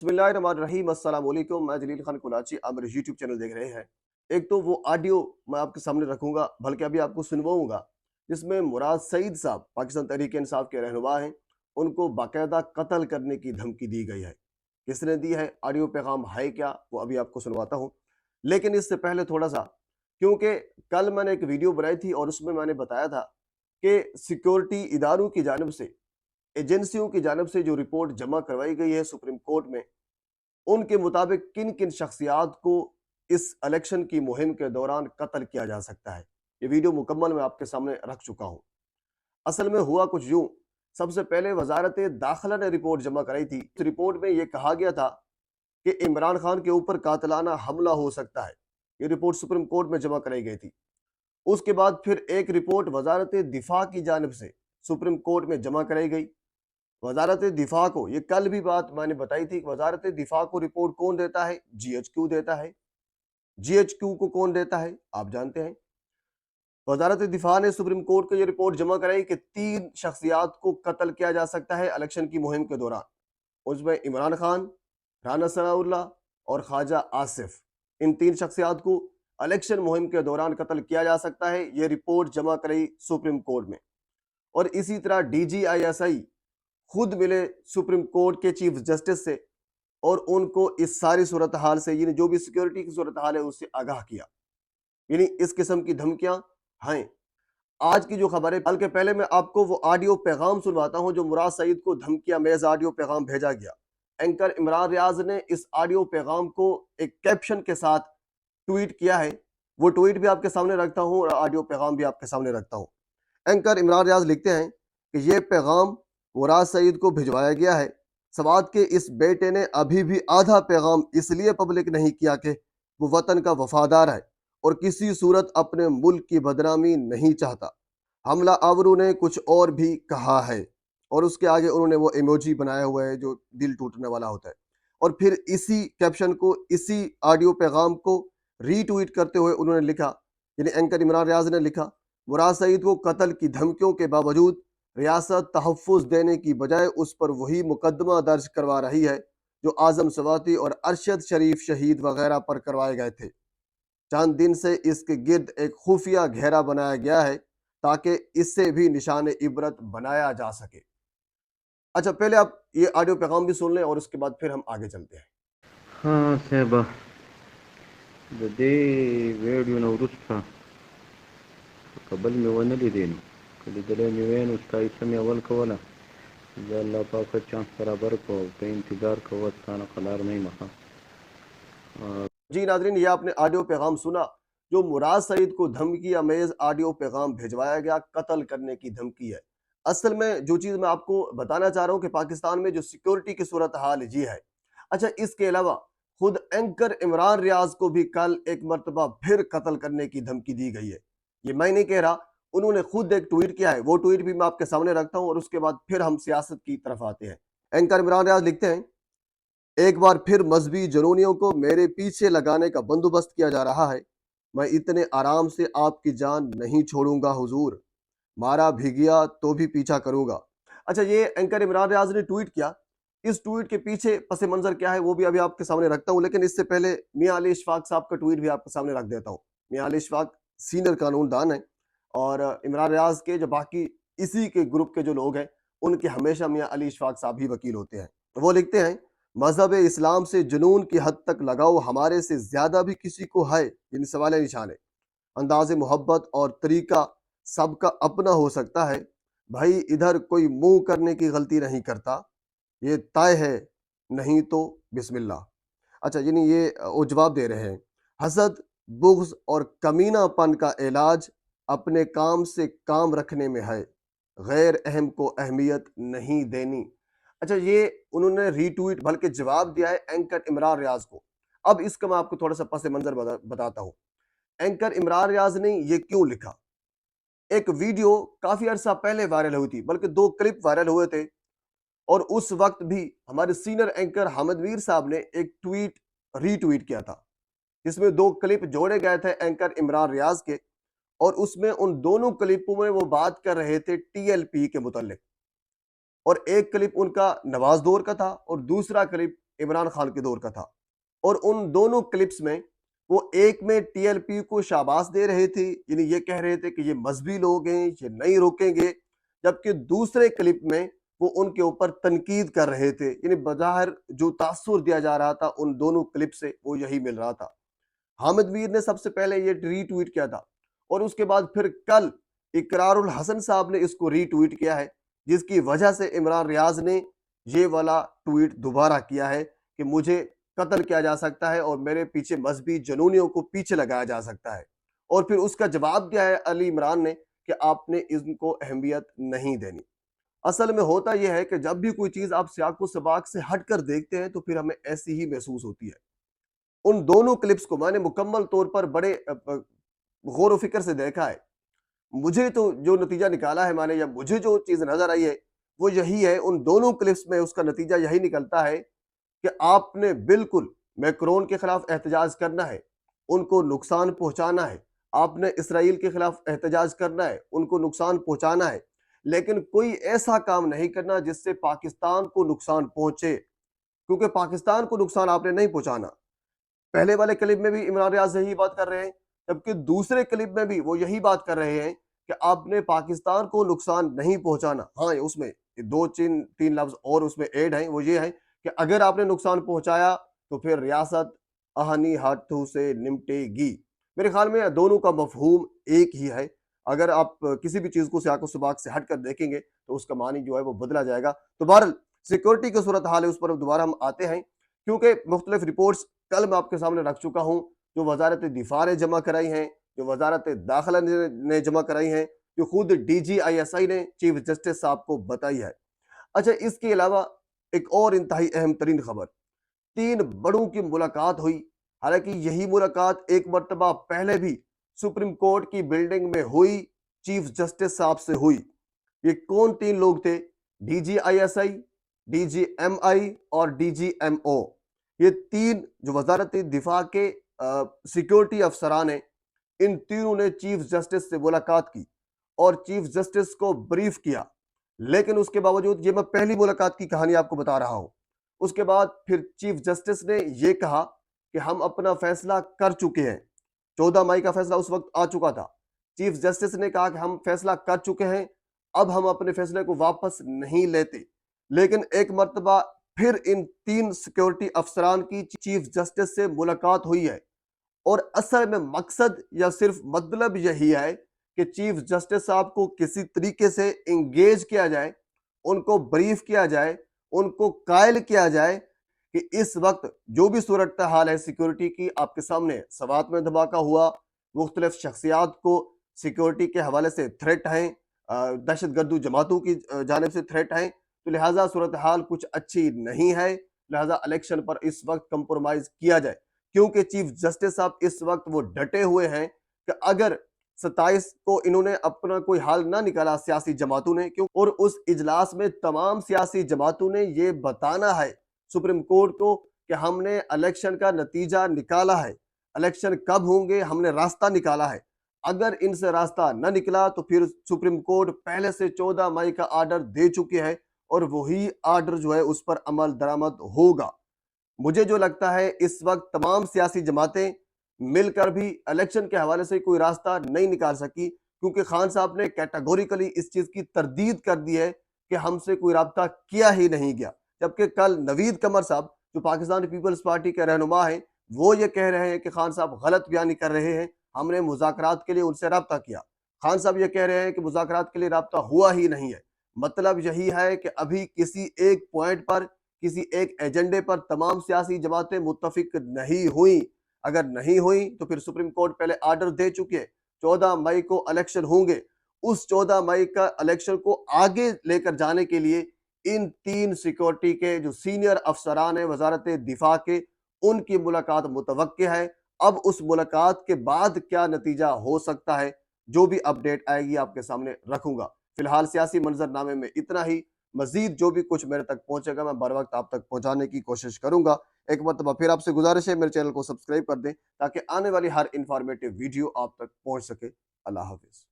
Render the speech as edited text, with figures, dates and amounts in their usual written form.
बिस्मिल्लाहिर्रहमानिर्रहीम अस्सलाम वालेकुम। मैं जलील खान कुलाची, आप मेरे यूट्यूब चैनल देख रहे हैं। एक तो वो ऑडियो मैं आपके सामने रखूंगा, बल्कि अभी आपको सुनवाऊंगा, जिसमें मुराद सईद साहब पाकिस्तान तहरीक इंसाफ के रहनुमा हैं, उनको बाकायदा कत्ल करने की धमकी दी गई है। किसने दी है, ऑडियो पैगाम है क्या, वो अभी आपको सुनवाता हूँ। लेकिन इससे पहले थोड़ा सा, क्योंकि कल मैंने एक वीडियो बनाई थी और उसमें मैंने बताया था कि सिक्योरिटी इदारों की जानिब से, एजेंसियों की जानिब से जो रिपोर्ट जमा करवाई गई है सुप्रीम कोर्ट में, उनके मुताबिक किन किन शख्सियात को इस इलेक्शन की मुहिम के दौरान कत्ल किया जा सकता है। ये वीडियो मुकम्मल मैं आपके सामने रख चुका हूँ। असल में हुआ कुछ यूं, सबसे पहले वजारत दाखिला ने रिपोर्ट जमा कराई थी। इस रिपोर्ट में यह कहा गया था कि इमरान खान के ऊपर कातलाना हमला हो सकता है। ये रिपोर्ट सुप्रीम कोर्ट में जमा कराई गई थी। उसके बाद फिर एक रिपोर्ट वजारत दिफा की जानिब से सुप्रीम कोर्ट में जमा कराई गई। वजारत दिफा को, ये कल भी बात मैंने बताई थी, वजारत दिफा को रिपोर्ट कौन देता है, जीएचक्यू देता है। जीएचक्यू को कौन देता है, आप जानते हैं। वजारत दिफा ने सुप्रीम कोर्ट को ये रिपोर्ट जमा कराई कि 3 शख्सियात को कत्ल किया जा सकता है इलेक्शन की मुहिम के दौरान। उसमें इमरान खान, राना सनाउल्लाह और ख्वाजा आसिफ, इन 3 शख्सियात को इलेक्शन मुहिम के दौरान कत्ल किया जा सकता है। ये रिपोर्ट जमा कराई सुप्रीम कोर्ट में। और इसी तरह डीजीआईएसआई खुद मिले सुप्रीम कोर्ट के चीफ जस्टिस से और उनको इस सारी सूरत हाल से, यानी जो भी सिक्योरिटी की सूरत हाल है, उससे आगाह किया। यानी इस किस्म की धमकियां हैं। आज की जो खबर है, बल्कि पहले मैं आपको वो ऑडियो पैगाम सुनवाता हूं जो मुराद सईद को धमकिया मेज ऑडियो पैगाम भेजा गया। एंकर इमरान रियाज ने इस ऑडियो पैगाम को एक कैप्शन के साथ ट्वीट किया है। वो ट्वीट भी आपके सामने रखता हूं और ऑडियो पैगाम भी आपके सामने रखता हूं। एंकर इमरान रियाज लिखते हैं कि ये पैगाम मुराद सईद को भिजवाया गया है। सवाद के इस बेटे ने अभी भी आधा पैगाम इसलिए पब्लिक नहीं किया कि वो वतन का वफादार है और किसी सूरत अपने मुल्क की बदनामी नहीं चाहता। हमला आवरों ने कुछ और भी कहा है, और उसके आगे उन्होंने वो इमोजी बनाया हुआ है जो दिल टूटने वाला होता है। और फिर इसी कैप्शन को, इसी ऑडियो पैगाम को रीट्वीट करते हुए उन्होंने लिखा, यानी एंकर इमरान रियाज ने लिखा, मुराद सईद को कत्ल की धमकियों के बावजूद रियासत तहफ़्फ़ुज़ देने की बजाय उस पर वही मुकदमा दर्ज करवा रही है जो आज़म सवाती और अरशद शरीफ शहीद वगैरह पर करवाए गए थे। चंद दिन से इसके गिर्द एक खुफिया घेरा बनाया गया है ताकि इससे भी निशान इबरत बनाया जा सके। अच्छा, पहले आप ये ऑडियो पैगाम भी सुन लें और उसके बाद फिर हम आगे चलते हैं। ها سبا د دې ویډیو نه وروسته قبل مې ونه لیدین که لیدلی مې وی نو ستایسه مې اول کوله زه الله پاک چانس برابر کو په انتظار کو ستانه قلار نہیں مخا जी नाजरीन, ये आपने ऑडियो पैगाम सुना जो मुराद सईद को धमकी अमेज ऑडियो पैगाम भिजवाया गया, कत्ल करने की धमकी है। असल में जो चीज़ मैं आपको बताना चाह रहा हूँ कि पाकिस्तान में जो सिक्योरिटी की सूरत हाल ये है। अच्छा, इसके अलावा खुद एंकर इमरान रियाज को भी कल एक मरतबा फिर कत्ल करने की धमकी दी गई है। ये मैं नहीं कह रहा, उन्होंने खुद एक ट्वीट किया है। वो ट्वीट भी मैं आपके सामने रखता हूँ और उसके बाद फिर हम सियासत की तरफ आते हैं। एंकर इमरान रियाज लिखते हैं, एक बार फिर मजहबी जनूनियों को मेरे पीछे लगाने का बंदोबस्त किया जा रहा है। मैं इतने आराम से आपकी जान नहीं छोड़ूंगा हुजूर, मारा भी गया तो भी पीछा करूंगा। अच्छा, ये एंकर इमरान रियाज ने ट्वीट किया। इस ट्वीट के पीछे पस मंजर क्या है वो भी अभी आपके सामने रखता हूँ, लेकिन इससे पहले मियां अली इशफाक साहब का ट्वीट भी आपके सामने रख देता हूँ। मियां अली इशफाक सीनियर कानूनदान है और इमरान रियाज के जो बाकी इसी के ग्रुप के जो लोग हैं, उनके हमेशा मियां अली इशफाक साहब ही वकील होते हैं। वो लिखते हैं, मजहब इस्लाम से जुनून की हद तक लगाओ हमारे से ज्यादा भी किसी को है, यानी सवाल निशान है। अंदाज मोहब्बत और तरीका सबका अपना हो सकता है, भाई इधर कोई मुंह करने की गलती नहीं करता, ये तय है, नहीं तो बिस्मिल्लाह। अच्छा, यानी ये वो जवाब दे रहे हैं, हसद, बुग़्ज़ और कमीनापन का इलाज अपने काम से काम रखने में है, गैर अहम को अहमियत नहीं देनी। अच्छा, ये उन्होंने रीट्वीट बल्कि जवाब दिया है एंकर इमरान रियाज को। अब इसका मैं आपको थोड़ा सा पस मंजर बताता हूँ। एंकर इमरान रियाज ने ये क्यों लिखा। एक वीडियो काफी अरसा पहले वायरल हुई थी, बल्कि 2 क्लिप वायरल हुए थे, और उस वक्त भी हमारे सीनियर एंकर हामिद मीर साहब ने एक ट्वीट रीट्वीट किया था जिसमें 2 क्लिप जोड़े गए थे एंकर इमरान रियाज के, और उसमें उन दोनों क्लिपों में वो बात कर रहे थे टीएलपी के मुतालिक। और एक क्लिप उनका नवाज दौर का था और दूसरा क्लिप इमरान खान के दौर का था। और उन दोनों क्लिप्स में वो एक में टीएलपी को शाबाश दे रहे थे, यानी ये कह रहे थे कि ये मजहबी लोग हैं, ये नहीं रोकेंगे, जबकि दूसरे क्लिप में वो उनके ऊपर तनकीद कर रहे थे। यानी बज़ाहिर जो तासुर दिया जा रहा था उन दोनों क्लिप से वो यही मिल रहा था। हामिद मीर ने सबसे पहले ये रीट्वीट किया था और उसके बाद फिर कल इकरारुल हसन साहब ने इसको रीट्वीट किया है, जिसकी वजह से इमरान रियाज ने ये वाला ट्वीट दोबारा किया है कि मुझे कत्ल किया जा सकता है और मेरे पीछे मजहबी जनूनियों को पीछे लगाया जा सकता है। और फिर उसका जवाब दिया है अली इमरान ने कि आपने इनको अहमियत नहीं देनी। असल में होता यह है कि जब भी कोई चीज़ आप सियाक व सबाक से हट कर देखते हैं तो फिर हमें ऐसी ही महसूस होती है। उन दोनों क्लिप्स को मैंने मुकम्मल तौर पर बड़े गौर व फिक्र से देखा है। मुझे तो जो नतीजा निकाला है मैंने, या मुझे जो चीज़ नज़र आई है वो यही है, उन दोनों क्लिप्स में उसका नतीजा यही निकलता है कि आपने बिल्कुल मैक्रोन के खिलाफ एहतजाज करना है, उनको नुकसान पहुंचाना है, आपने इसराइल के खिलाफ एहतजाज करना है, उनको नुकसान पहुंचाना है, लेकिन कोई ऐसा काम नहीं करना जिससे पाकिस्तान को नुकसान पहुंचे, क्योंकि पाकिस्तान को नुकसान आपने नहीं पहुंचाना। पहले वाले क्लिप में भी इमरान रियाज यही बात कर रहे हैं, जबकि दूसरे क्लिप में भी वो यही बात कर रहे हैं कि आपने पाकिस्तान को नुकसान नहीं पहुंचाना। हाँ, उसमें दो तीन लफ्ज और उसमें ऐड हैं, वो ये है कि अगर आपने नुकसान पहुंचाया तो फिर रियासत आहनी हाथों से निपटेगी। मेरे ख्याल में दोनों का मफहूम एक ही है। अगर आप किसी भी चीज़ को सियाक व सबाक से हट कर देखेंगे तो उसका मानी जो है वो बदला जाएगा। तो बहरहाल सिक्योरिटी की सूरत हाल है, उस पर दोबारा हम आते हैं, क्योंकि मुख्तलिफ रिपोर्ट्स कल मैं आपके सामने रख चुका हूँ, जो वजारत दिफा ने जमा कराई हैं, जो वजारत दाखिला ने जमा कराई हैं, जो खुद DGISI ने चीफ जस्टिस साहब को बताई है। अच्छा, इसके अलावा एक और इंतहाई अहम तरीन खबर, 3 बड़ों की मुलाकात हुई। हालांकि यही मुलाकात एक मरतबा पहले भी सुप्रीम कोर्ट की बिल्डिंग में हुई, चीफ जस्टिस साहब से हुई। ये कौन 3 लोग थे? DGISI, DGMI और DGMO। ये 3 जो वजारत दिफा के सिक्योरिटी अफसरान हैं, इन तीनों ने चीफ जस्टिस से मुलाकात की और चीफ जस्टिस को ब्रीफ किया। लेकिन उसके बावजूद, ये मैं पहली मुलाकात की कहानी आपको बता रहा हूं, उसके बाद फिर चीफ जस्टिस ने यह कहा कि हम अपना फैसला कर चुके हैं। 14 मई का फैसला उस वक्त आ चुका था। चीफ जस्टिस ने कहा कि हम फैसला कर चुके हैं, अब हम अपने फैसले को वापस नहीं लेते। लेकिन एक मर्तबा फिर इन 3 सिक्योरिटी अफसरान की चीफ जस्टिस से मुलाकात हुई है और असल में मकसद या सिर्फ मतलब यही है कि चीफ जस्टिस साहब को किसी तरीके से इंगेज किया जाए, उनको ब्रीफ किया जाए, उनको कायल किया जाए कि इस वक्त जो भी सूरत हाल है सिक्योरिटी की आपके सामने, सवात में धमाका हुआ, मुख्तलिफ शख्सियात को सिक्योरिटी के हवाले से थ्रेट हैं, दहशत गर्द जमातों की जानिब से थ्रेट हैं, तो लिहाजा सूरत हाल कुछ अच्छी नहीं है। लिहाजा इलेक्शन पर इस वक्त कंप्रोमाइज किया जाए, क्योंकि चीफ जस्टिस साहब इस वक्त वो डटे हुए हैं कि अगर 27 को इन्होंने अपना कोई हाल ना निकाला सियासी जमातों ने, क्यों, और उस इजलास में तमाम सियासी जमातों ने ये बताना है सुप्रीम कोर्ट को कि हमने इलेक्शन का नतीजा निकाला है, इलेक्शन कब होंगे हमने रास्ता निकाला है। अगर इनसे रास्ता न निकला तो फिर सुप्रीम कोर्ट पहले से 14 मई का आर्डर दे चुके हैं और वही आर्डर जो है उस पर अमल दरामद होगा। मुझे जो लगता है इस वक्त तमाम सियासी जमातें मिलकर भी इलेक्शन के हवाले से कोई रास्ता नहीं निकाल सकी, क्योंकि खान साहब ने कैटेगोरिकली इस चीज की तरदीद कर दी है कि हमसे कोई राब्ता किया ही नहीं गया। जबकि कल नवीद कमर साहब जो पाकिस्तान पीपल्स पार्टी के रहनुमा हैं, वो ये कह रहे हैं कि खान साहब गलत बयानी कर रहे हैं, हमने मुज़ाकरात के लिए उनसे राब्ता किया। खान साहब ये कह रहे हैं कि मुज़ाकरात के लिए राब्ता हुआ ही नहीं है। मतलब यही है कि अभी किसी एक पॉइंट पर, किसी एक एजेंडे पर तमाम सियासी जमातें मुत्तफिक नहीं हुई। अगर नहीं हुई तो फिर सुप्रीम कोर्ट पहले आर्डर दे चुके हैं, 14 मई को इलेक्शन होंगे। उस 14 मई का इलेक्शन को आगे लेकर जाने के लिए इन 3 सिक्योरिटी के जो सीनियर अफसरान हैं वजारत दिफा के, उनकी मुलाकात मुतवक्के है। अब उस मुलाकात के बाद क्या नतीजा हो सकता है, जो भी अपडेट आएगी आपके सामने रखूंगा। फिलहाल सियासी मंजरनामे में इतना ही। मजीद जो भी कुछ मेरे तक पहुंचेगा मैं बर वक्त आप तक पहुंचाने की कोशिश करूंगा। एक मरतबा फिर आपसे गुजारिश है, मेरे चैनल को सब्सक्राइब कर दें ताकि आने वाली हर इंफॉर्मेटिव वीडियो आप तक पहुंच सके। अल्लाह हाफिज।